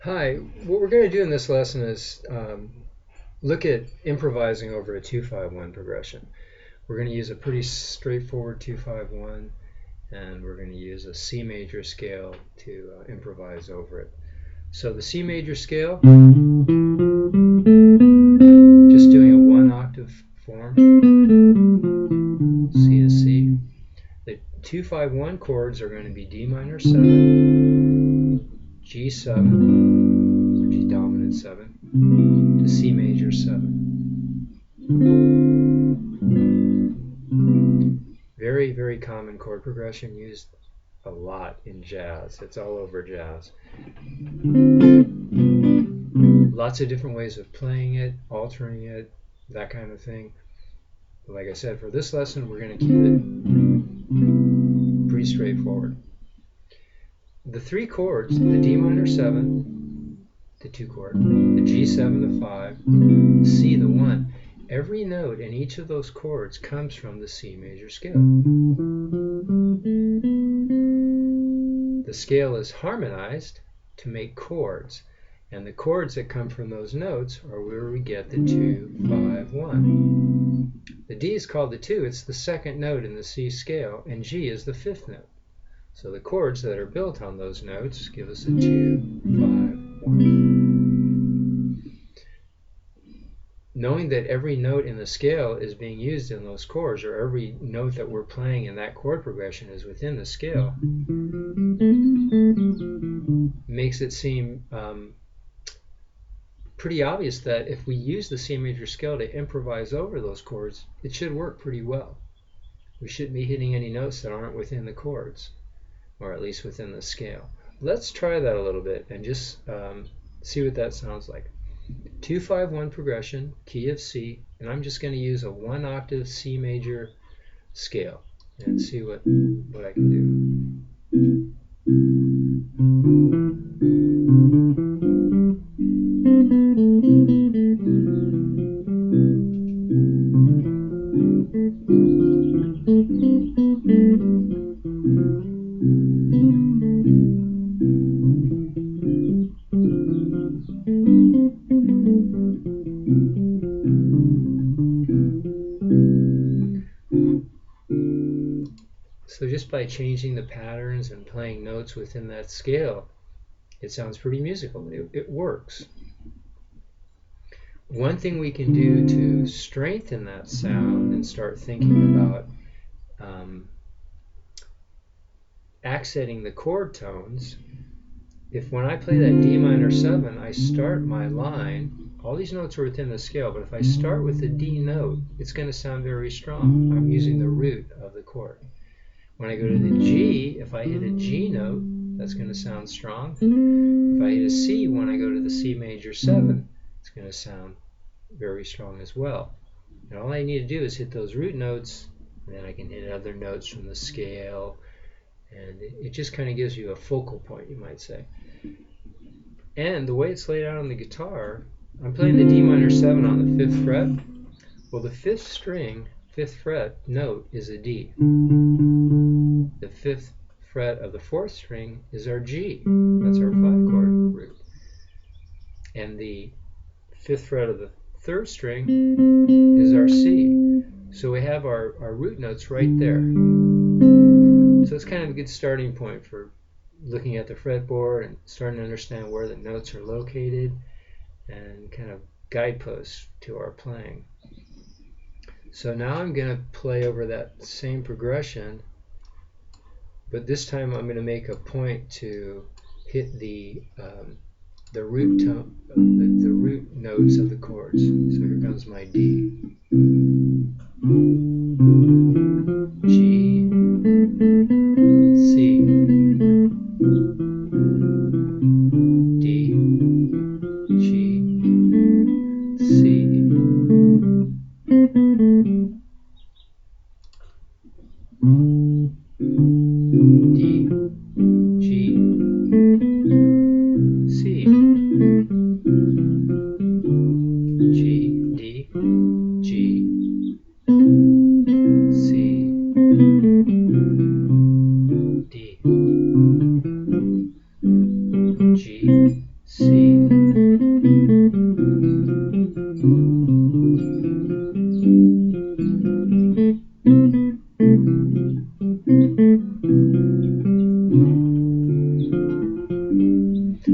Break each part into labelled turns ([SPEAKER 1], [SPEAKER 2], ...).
[SPEAKER 1] Hi, what we're going to do in this lesson is look at improvising over a 2-5-1 progression. We're going to use a pretty straightforward 2-5-1, and we're going to use a C major scale to improvise over it. So the C major scale, just doing a 1-octave form, C to C. The 2-5-1 chords are going to be D minor 7, G7, G dominant 7, to C major 7. Very, very common chord progression, used a lot in jazz. It's all over jazz. Lots of different ways of playing it, altering it, that kind of thing. But like I said, for this lesson, we're going to keep it pretty straightforward. The three chords, the D minor 7, the 2 chord, the G7, the 5, the C, the 1, every note in each of those chords comes from the C major scale. The scale is harmonized to make chords, and the chords that come from those notes are where we get the 2-5-1. The D is called the 2, it's the second note in the C scale, and G is the 5th note. So the chords that are built on those notes give us a 2-5-1. Knowing that every note in the scale is being used in those chords, or every note that we're playing in that chord progression is within the scale, makes it seem pretty obvious that if we use the C major scale to improvise over those chords, it should work pretty well. We shouldn't be hitting any notes that aren't within the chords, or at least within the scale. Let's try that a little bit and just see what that sounds like. 2-5-1 progression, key of C, and I'm just going to use a 1-octave C major scale and see what I can do. So just by changing the patterns and playing notes within that scale, it sounds pretty musical. It works. One thing we can do to strengthen that sound and start thinking about accenting the chord tones, if when I play that D minor 7, I start my line, all these notes are within the scale, but if I start with the D note, it's going to sound very strong. I'm using the root of the chord. When I go to the G, if I hit a G note, that's going to sound strong. If I hit a C when I go to the C major 7, it's going to sound very strong as well. And all I need to do is hit those root notes, and then I can hit other notes from the scale, and it just kind of gives you a focal point, you might say. And the way it's laid out on the guitar, I'm playing the D minor 7 on the 5th fret. Well, the 5th string, 5th fret note is a D. The 5th fret of the 4th string is our G. That's our 5-chord root. And the 5th fret of the 3rd string is our C. So we have our root notes right there. So it's kind of a good starting point for looking at the fretboard and starting to understand where the notes are located, and kind of guideposts to our playing. So now I'm going to play over that same progression, but this time I'm going to make a point to hit the root tone, the root notes of the chords. So here comes my D, G, C, D, G, C, D, G, C, G, D, G, C.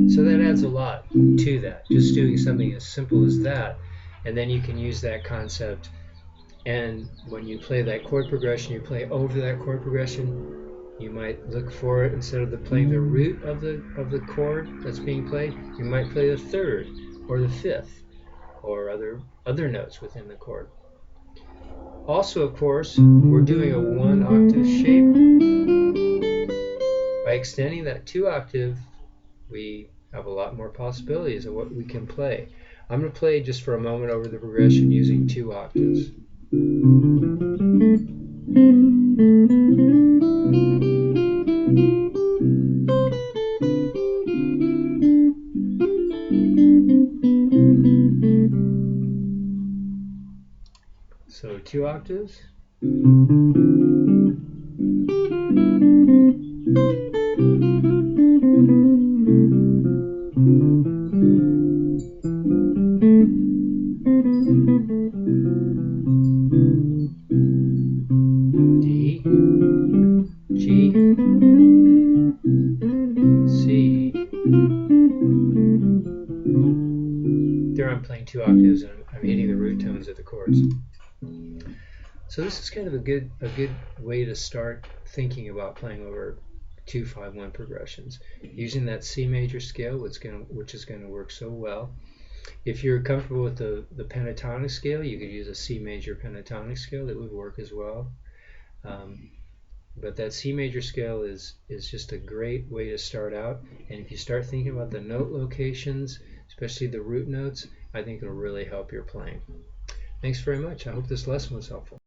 [SPEAKER 1] So that adds a lot to that, just doing something as simple as that, and then you can use that concept, and when you play that chord progression, you play over that chord progression. You might look for it, instead of playing the root of the chord that's being played, you might play the third or the fifth or other notes within the chord. Also, of course, we're doing a 1 octave shape. By extending that 2 octave, we have a lot more possibilities of what we can play. I'm going to play just for a moment over the progression using 2 octaves. So 2 octaves. D, G, C. There I'm playing 2 octaves and I'm hitting the root tones of the chords. So this is kind of a good way to start thinking about playing over 2-5-1 progressions, using that C major scale, which is going to work so well. If you're comfortable with the pentatonic scale, you could use a C major pentatonic scale that would work as well. But that C major scale is just a great way to start out, and if you start thinking about the note locations, especially the root notes, I think it'll really help your playing. Thanks very much. I hope this lesson was helpful.